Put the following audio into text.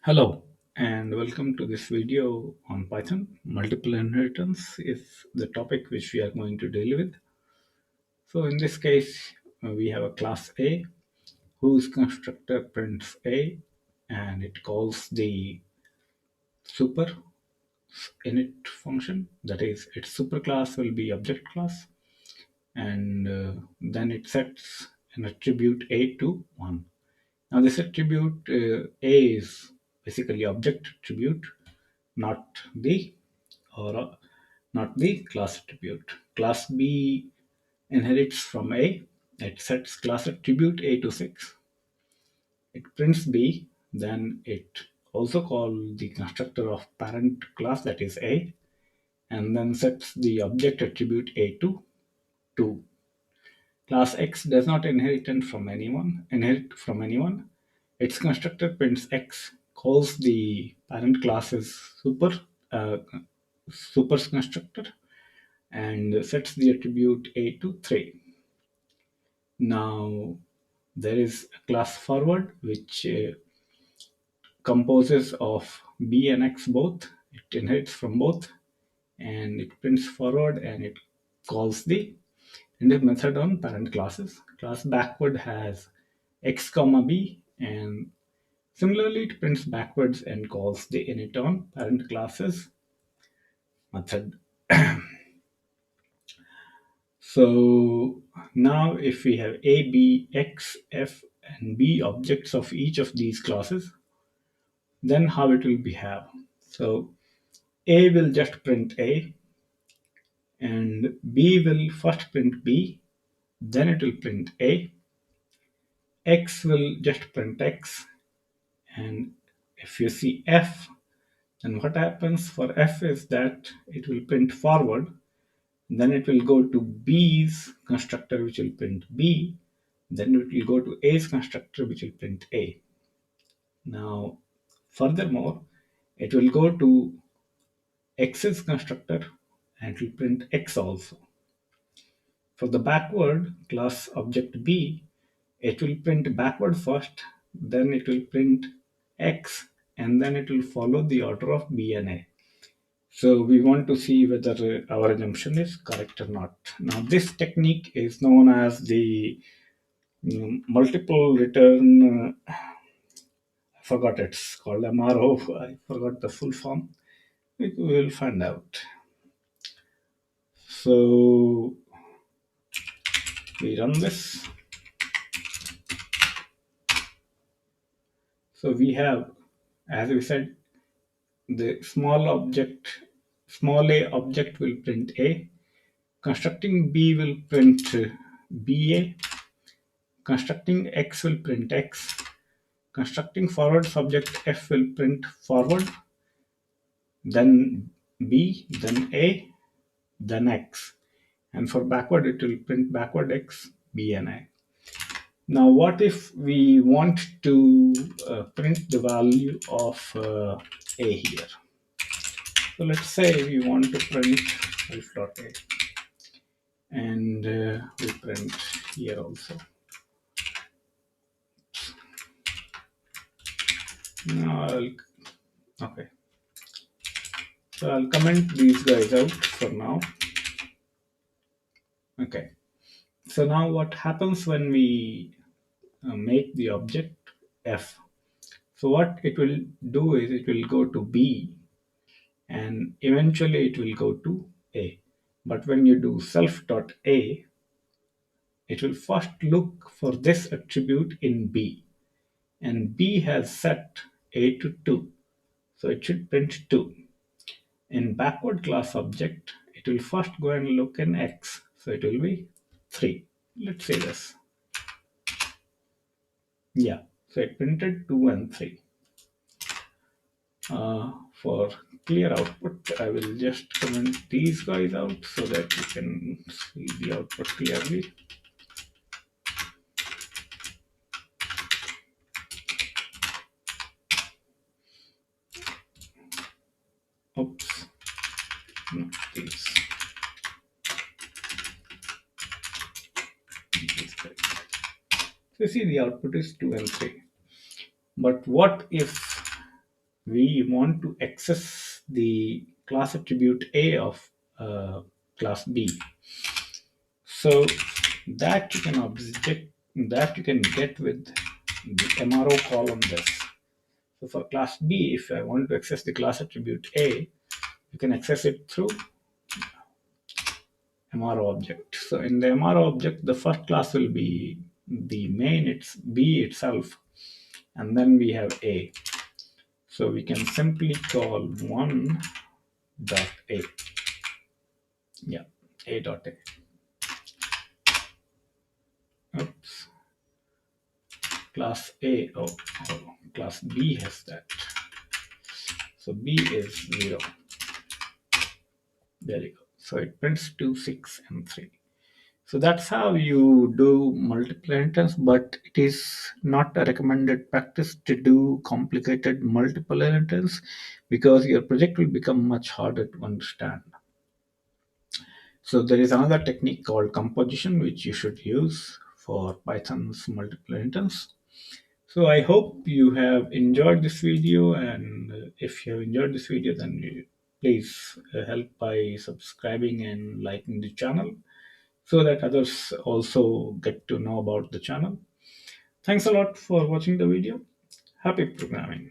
Hello and welcome to this video on Python. Multiple inheritance is the topic which we are going to deal with. So in this case, we have a class A whose constructor prints A and it calls the super init function. That is, its superclass will be object class and then it sets an attribute A to 1. Now this attribute A is basically object attribute, not the or not the class attribute. Class B inherits from A. It sets class attribute A to 6. It prints B. Then it also calls the constructor of parent class, that is A, and then sets the object attribute A to 2. Class X does not inherit from anyone. Its constructor prints X, calls the parent class's uh, super's constructor, and sets the attribute A to 3. Now there is a class forward which composes of B and X both. It inherits from both and it prints forward and it calls the init method on parent classes. Class backward has X comma B, and similarly it prints backwards and calls the init on parent classes method. So now if we have A, B, X, F, and B objects of each of these classes, then how it will behave. So A will just print A, and B will first print B, then it will print A. X will just print X, and if you see F, then what happens for F is that it will print forward, then it will go to B's constructor which will print B, then it will go to A's constructor which will print A. Now, furthermore, it will go to X's constructor and it will print X also. For the backward class object B, it will print backward first, then it will print X, and then it will follow the order of B and A. So we want to see whether our assumption is correct or not. Now this technique is known as the multiple return. I forgot it's called MRO. I forgot the full form. We will find out. So we run this. So we have, as we said, the small a object will print A. Constructing B will print BA. Constructing X will print X. Constructing forward subject F will print forward, then B, then A, then X. And for backward, it will print backward X, B, and A. Now, what if we want to print the value of A here? So let's say we want to print self.a and we print here also. Now okay. So I'll comment these guys out for now. Okay. So now what happens when we make the object f? So what it will do is it will go to B and eventually it will go to A. But when you do self.a, it will first look for this attribute in B. And B has set A to 2. So it should print 2. In backward class object, it will first go and look in X. So it will be 3. Let's say this. Yeah, so it printed 2 and 3. For clear output, I will just comment these guys out so that you can see the output clearly. Oops, not these. These guys. So you see the output is 2 and 3. But what if we want to access the class attribute A of class B. So that you can object that you can get with the MRO column this. So for class B, if I want to access the class attribute A, you can access it through MRO object. So in the MRO object, the first class will be the main, it's B itself, and then we have A. So we can simply call one dot A. Yeah, A dot A. Oops. Class A. Oh, class B has that. So B is 0. There you go. So it prints 2, 6, and 3. So that's how you do multiple inheritance, but it is not a recommended practice to do complicated multiple inheritance because your project will become much harder to understand. So there is another technique called composition which you should use for Python's multiple inheritance. So I hope you have enjoyed this video, and if you have enjoyed this video, then please help by subscribing and liking the channel so that others also get to know about the channel. Thanks a lot for watching the video. Happy programming.